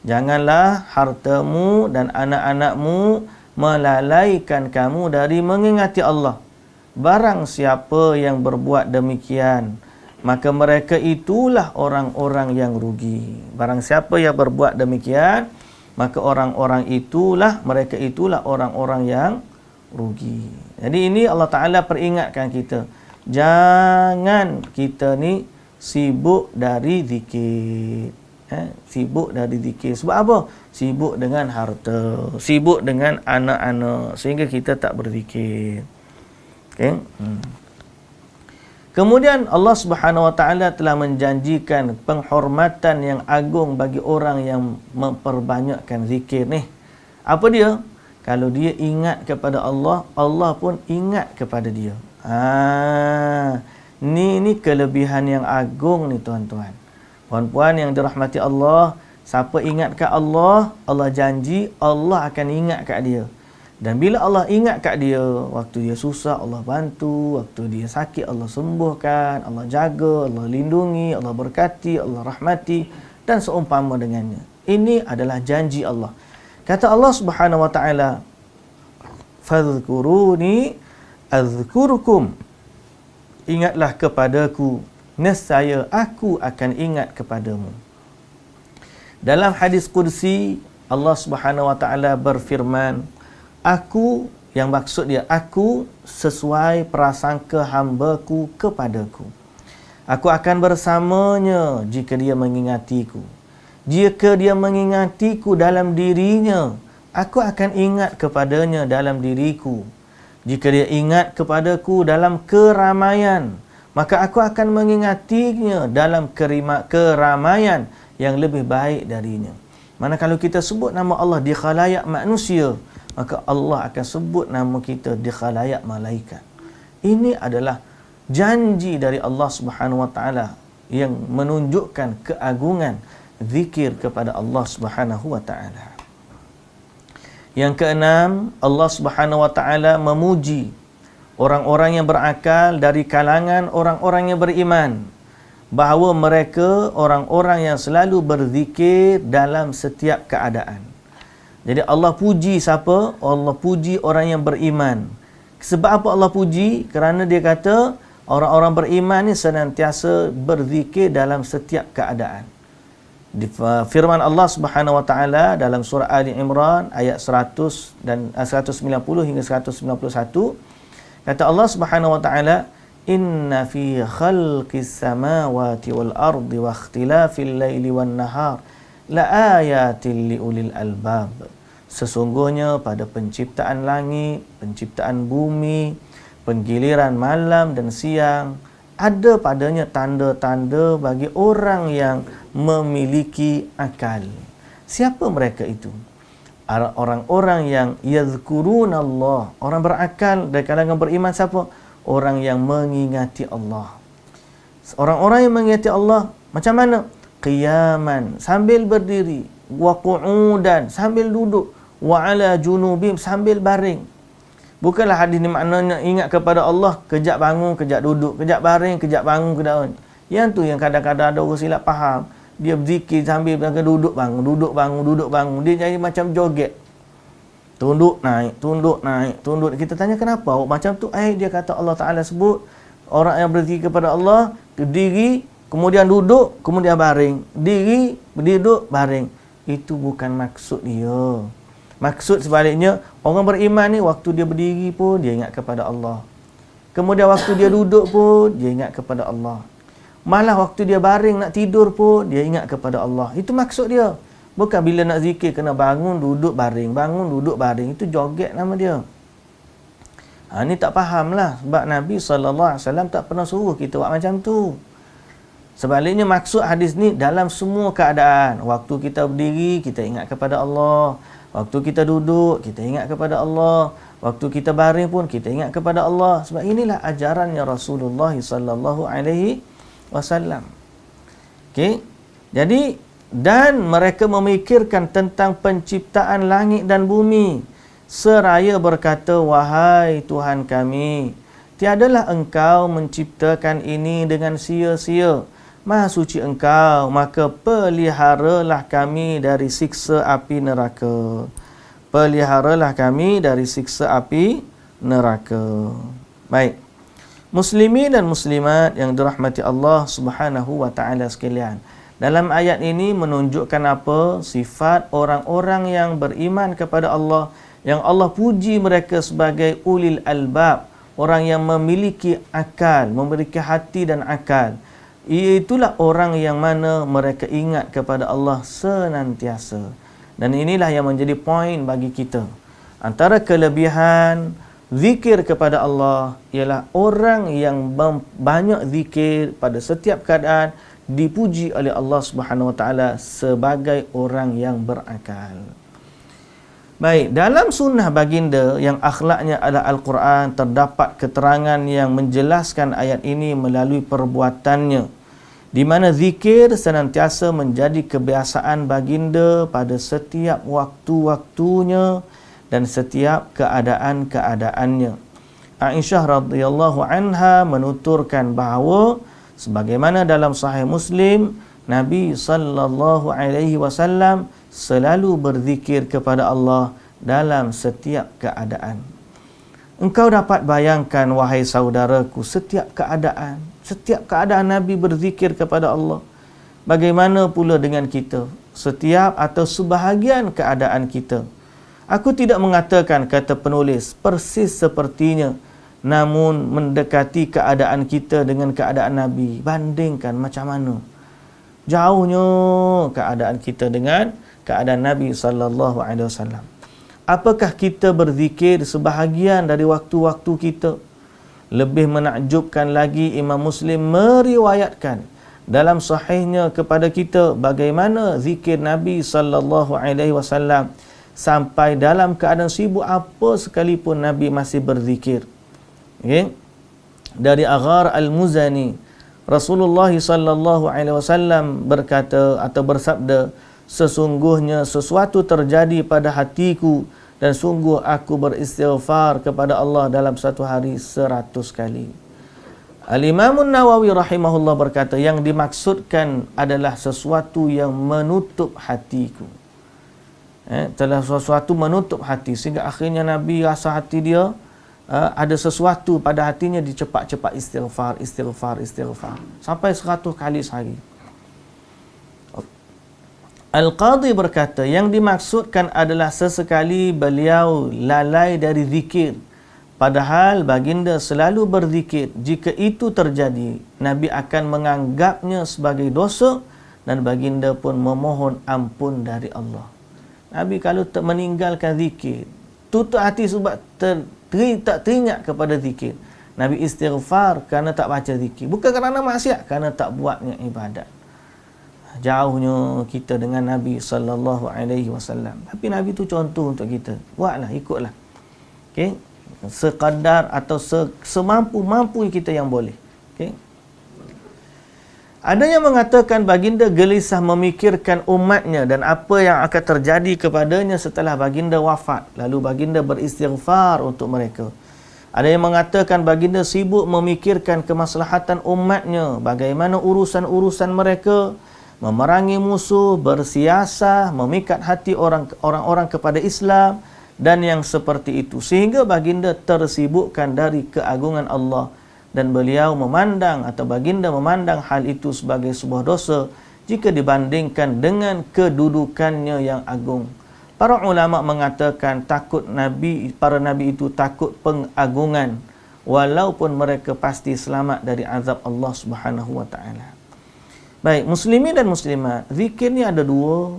[SPEAKER 1] Janganlah hartamu dan anak-anakmu melalaikan kamu dari mengingati Allah. Barang siapa yang berbuat demikian, maka mereka itulah orang-orang yang rugi. Barang siapa yang berbuat demikian, maka mereka itulah orang-orang yang rugi. Jadi ini Allah Ta'ala peringatkan kita, jangan kita ni sibuk dari zikir. Sibuk dari zikir. Sebab apa? Sibuk dengan harta, sibuk dengan anak-anak, sehingga kita tak berzikir. Okay? Kemudian Allah Subhanahu wa taala telah menjanjikan penghormatan yang agung bagi orang yang memperbanyakkan zikir ni. Apa dia? Kalau dia ingat kepada Allah, Allah pun ingat kepada dia. Ni kelebihan yang agung ni tuan-tuan. Puan-puan yang dirahmati Allah, siapa ingat kat Allah, Allah janji Allah akan ingat kat dia. Dan bila Allah ingat kat dia, waktu dia susah Allah bantu, waktu dia sakit Allah sembuhkan, Allah jaga, Allah lindungi, Allah berkati, Allah rahmati dan seumpama dengannya. Ini adalah janji Allah. Kata Allah Subhanahu wa taala, "Fadhkuruni azkurukum." Ingatlah kepadaku, nescaya aku akan ingat kepadamu. Dalam hadis qudsi, Allah Subhanahu wa taala berfirman, aku, yang maksud dia, aku sesuai prasangka hamba-Ku kepadaku. Aku akan bersamanya jika dia mengingatiku. Jika dia mengingatiku dalam dirinya, aku akan ingat kepadanya dalam diriku. Jika dia ingat kepadaku dalam keramaian, maka aku akan mengingatinya dalam keramaian yang lebih baik darinya. Mana kalau kita sebut nama Allah di khalayak manusia, maka Allah akan sebut nama kita di khalayak malaikat. Ini adalah janji dari Allah Subhanahu wa taala yang menunjukkan keagungan zikir kepada Allah Subhanahu wa taala. Yang keenam, Allah Subhanahu wa taala memuji orang-orang yang berakal dari kalangan orang-orang yang beriman, bahawa mereka orang-orang yang selalu berzikir dalam setiap keadaan. Jadi Allah puji siapa? Allah puji orang yang beriman. Sebab apa Allah puji? Kerana dia kata orang-orang beriman ni senantiasa berzikir dalam setiap keadaan. Firman Allah Subhanahu wa taala dalam surah Ali Imran ayat 100 dan 190 hingga 191, kata Allah Subhanahu wa taala, inna fi khalqis samawati wal ardi wa ikhtilafil laili wan nahar la ayatin liulil albab. Sesungguhnya pada penciptaan langit, penciptaan bumi, penggiliran malam dan siang, ada padanya tanda-tanda bagi orang yang memiliki akal. Siapa mereka itu? Orang-orang yang yazkurunallah, orang berakal dari kalangan beriman. Siapa? Orang yang mengingati Allah. Orang-orang yang mengingati Allah macam mana? Qiyaman, sambil berdiri, wa qu'udan, sambil duduk, wa ala junubim, sambil baring. Bukanlah hadis ni maknanya ingat kepada Allah, kejap bangun, kejap duduk, kejap baring, kejap bangun, kejap bangun. Yang tu yang kadang-kadang ada orang silap faham. Dia berzikir sambil duduk bangun, duduk bangun, duduk bangun. Dia jadi macam joget. Tunduk naik, tunduk naik, tunduk. Kita tanya kenapa awak macam tu? Dia kata Allah Ta'ala sebut orang yang berzikir kepada Allah, berdiri, kemudian duduk, kemudian baring. Diri, duduk, baring. Itu bukan maksud dia. Maksud sebaliknya, orang beriman ni waktu dia berdiri pun dia ingat kepada Allah. Kemudian waktu dia duduk pun dia ingat kepada Allah. Malah waktu dia baring nak tidur pun dia ingat kepada Allah. Itu maksud dia. Bukan bila nak zikir kena bangun, duduk, baring. Bangun, duduk, baring. Itu joget nama dia. Ni tak fahamlah. Sebab Nabi SAW tak pernah suruh kita buat macam tu. Sebaliknya maksud hadis ni dalam semua keadaan. Waktu kita berdiri, kita ingat kepada Allah. Waktu kita duduk, kita ingat kepada Allah. Waktu kita baring pun, kita ingat kepada Allah. Sebab inilah ajarannya Rasulullah SAW. Okey. Jadi, dan mereka memikirkan tentang penciptaan langit dan bumi. Seraya berkata, wahai Tuhan kami, tiadalah engkau menciptakan ini dengan sia-sia. Maha suci engkau, maka peliharalah kami dari siksa api neraka. Peliharalah kami dari siksa api neraka. Baik. Muslimin dan muslimat yang dirahmati Allah Subhanahu wa taala sekalian. Dalam ayat ini menunjukkan apa? Sifat orang-orang yang beriman kepada Allah, yang Allah puji mereka sebagai ulil albab, orang yang memiliki akal, memiliki hati dan akal. Itulah orang yang mana mereka ingat kepada Allah senantiasa. Dan inilah yang menjadi poin bagi kita. Antara kelebihan zikir kepada Allah ialah orang yang banyak zikir pada setiap keadaan dipuji oleh Allah Subhanahu Wa Taala sebagai orang yang berakal. Baik, dalam sunnah baginda yang akhlaknya adalah Al-Quran, terdapat keterangan yang menjelaskan ayat ini melalui perbuatannya, di mana zikir senantiasa menjadi kebiasaan baginda pada setiap waktu-waktunya dan setiap keadaan-keadaannya. Aisyah radhiyallahu anha menuturkan bahawa sebagaimana dalam Sahih Muslim, Nabi sallallahu alaihi wasallam selalu berzikir kepada Allah dalam setiap keadaan. Engkau dapat bayangkan, wahai saudaraku, setiap keadaan Nabi berzikir kepada Allah. Bagaimana pula dengan kita? Setiap atau sebahagian keadaan kita. Aku tidak mengatakan, kata penulis, persis sepertinya, namun mendekati keadaan kita dengan keadaan Nabi. Bandingkan macam mana jauhnya keadaan kita dengan keadaan Nabi SAW. Apakah kita berzikir sebahagian dari waktu-waktu kita? Lebih menakjubkan lagi, Imam Muslim meriwayatkan dalam sahihnya kepada kita bagaimana zikir Nabi SAW sampai dalam keadaan sibuk apa sekalipun Nabi masih berzikir. Okay? Dari Aghar Al-Muzani, Rasulullah SAW berkata atau bersabda, sesungguhnya sesuatu terjadi pada hatiku dan sungguh aku beristighfar kepada Allah dalam satu hari 100 kali. Al-Imam Nawawi rahimahullah berkata, yang dimaksudkan adalah sesuatu yang menutup hatiku. Telah sesuatu menutup hati sehingga akhirnya Nabi rasa hati dia ada sesuatu pada hatinya, dicepat-cepat istighfar sampai 100 kali sehari. Al-Qadhi berkata, yang dimaksudkan adalah sesekali beliau lalai dari zikir. Padahal baginda selalu berzikir. Jika itu terjadi, Nabi akan menganggapnya sebagai dosa dan baginda pun memohon ampun dari Allah. Nabi kalau meninggalkan zikir, tutup hati sebab tak teringat kepada zikir, Nabi istighfar kerana tak baca zikir. Bukan kerana maksiat, kerana tak buatnya ibadat. Jauhnya kita dengan Nabi sallallahu alaihi wasallam. Tapi Nabi tu contoh untuk kita. Buatlah, ikutlah. Okey. Sekadar atau semampu-mampu kita yang boleh. Okey. Ada yang mengatakan baginda gelisah memikirkan umatnya dan apa yang akan terjadi kepadanya setelah baginda wafat. Lalu baginda beristighfar untuk mereka. Ada yang mengatakan baginda sibuk memikirkan kemaslahatan umatnya, bagaimana urusan-urusan mereka, memerangi musuh, bersiasah, memikat hati orang-orang kepada Islam dan yang seperti itu. Sehingga baginda tersibukkan dari keagungan Allah dan beliau memandang atau baginda memandang hal itu sebagai sebuah dosa jika dibandingkan dengan kedudukannya yang agung. Para ulama mengatakan para nabi itu takut pengagungan walaupun mereka pasti selamat dari azab Allah Subhanahu wa taala. Baik, muslimin dan muslimat, zikir ni ada dua,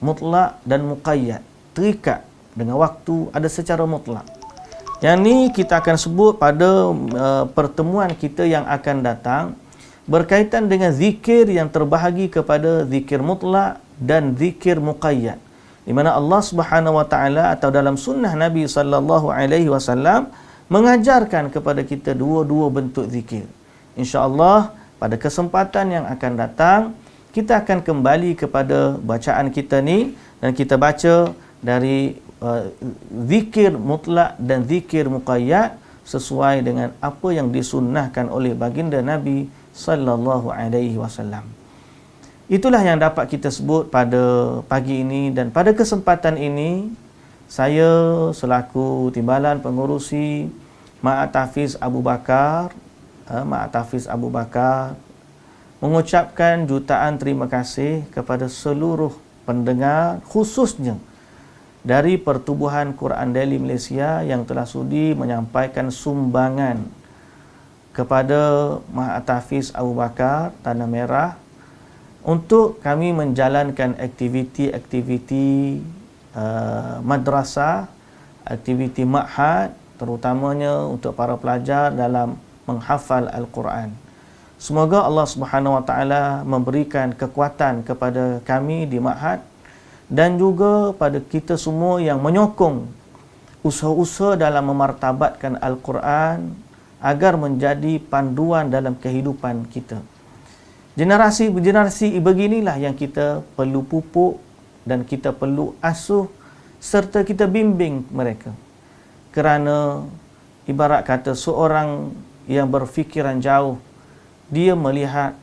[SPEAKER 1] mutlak dan muqayyad. Terikat dengan waktu, ada secara mutlak. Yang ni kita akan sebut pada pertemuan kita yang akan datang berkaitan dengan zikir yang terbahagi kepada zikir mutlak dan zikir muqayyad. Di mana Allah Subhanahu wa taala atau dalam sunnah Nabi sallallahu alaihi wasallam mengajarkan kepada kita dua-dua bentuk zikir. Insya-Allah pada kesempatan yang akan datang, kita akan kembali kepada bacaan kita ni dan kita baca dari zikir mutlak dan zikir muqayyad sesuai dengan apa yang disunnahkan oleh baginda Nabi sallallahu alaihi wasallam. Itulah yang dapat kita sebut pada pagi ini dan pada kesempatan ini saya selaku timbalan pengurusi Ma'had Tahfiz Abu Bakar mengucapkan jutaan terima kasih kepada seluruh pendengar, khususnya dari Pertubuhan Quran Daily Malaysia yang telah sudi menyampaikan sumbangan kepada Ma'had Tahfiz Abu Bakar Tanah Merah untuk kami menjalankan aktiviti-aktiviti madrasah, aktiviti ma'had, terutamanya untuk para pelajar dalam menghafal Al-Quran. Semoga Allah Subhanahu wa taala memberikan kekuatan kepada kami di ma'had dan juga pada kita semua yang menyokong usaha-usaha dalam memartabatkan Al-Quran agar menjadi panduan dalam kehidupan kita. Generasi beginilah yang kita perlu pupuk dan kita perlu asuh serta kita bimbing mereka. Kerana ibarat kata seorang yang berfikiran jauh, dia melihat,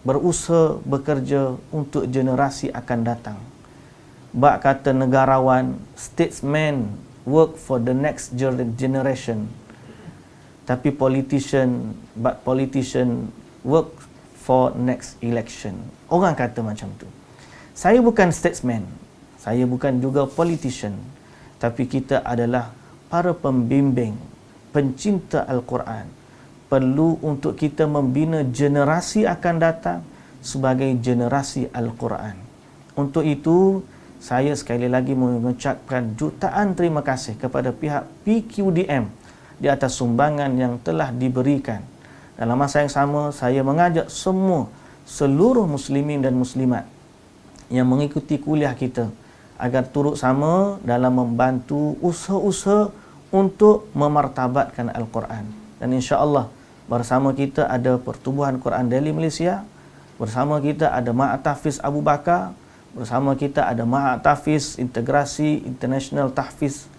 [SPEAKER 1] berusaha, bekerja untuk generasi akan datang. Bak kata negarawan, statesman work for the next generation. Tapi politician work for next election. Orang kata macam tu. Saya bukan statesman, saya bukan juga politician, tapi kita adalah para pembimbing, pencinta Al-Quran. Perlu untuk kita membina generasi akan datang sebagai generasi Al-Quran. Untuk itu, saya sekali lagi mengucapkan jutaan terima kasih kepada pihak PQDM di atas sumbangan yang telah diberikan. Dalam masa yang sama, saya mengajak seluruh muslimin dan muslimat yang mengikuti kuliah kita agar turut sama dalam membantu usaha-usaha untuk memartabatkan Al-Quran. Dan insya-Allah bersama kita ada Pertubuhan Quran Daily Malaysia, bersama kita ada Ma'had Tahfiz Abu Bakar, bersama kita ada Ma'had Tahfiz Integrasi International Tahfiz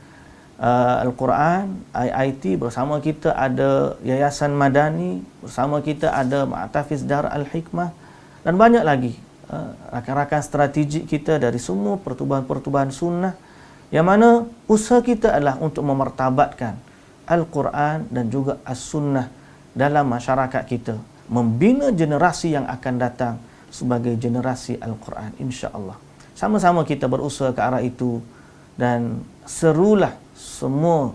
[SPEAKER 1] Al-Quran, IIT, bersama kita ada Yayasan Madani, bersama kita ada Ma'had Tahfiz Dar Al-Hikmah dan banyak lagi rakan-rakan strategik kita dari semua pertubuhan-pertubuhan sunnah yang mana usaha kita adalah untuk memartabatkan Al-Quran dan juga As-Sunnah dalam masyarakat kita, membina generasi yang akan datang sebagai generasi Al-Quran, insya-Allah. Sama-sama kita berusaha ke arah itu dan serulah semua.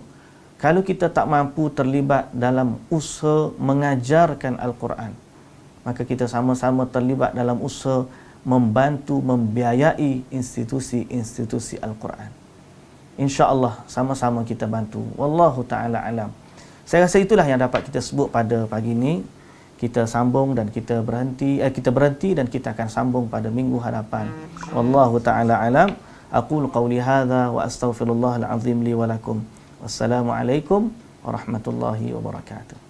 [SPEAKER 1] Kalau kita tak mampu terlibat dalam usaha mengajarkan Al-Quran, maka kita sama-sama terlibat dalam usaha membantu membiayai institusi-institusi Al-Quran. InsyaAllah sama-sama kita bantu. Wallahu ta'ala alam. Saya rasa itulah yang dapat kita sebut pada pagi ini. Kita sambung dan kita berhenti dan kita akan sambung pada minggu hadapan. Wallahu ta'ala alam. Aqulu qawli hadha wa astaghfirullahal azim li wa lakum. Wassalamualaikum warahmatullahi wabarakatuh.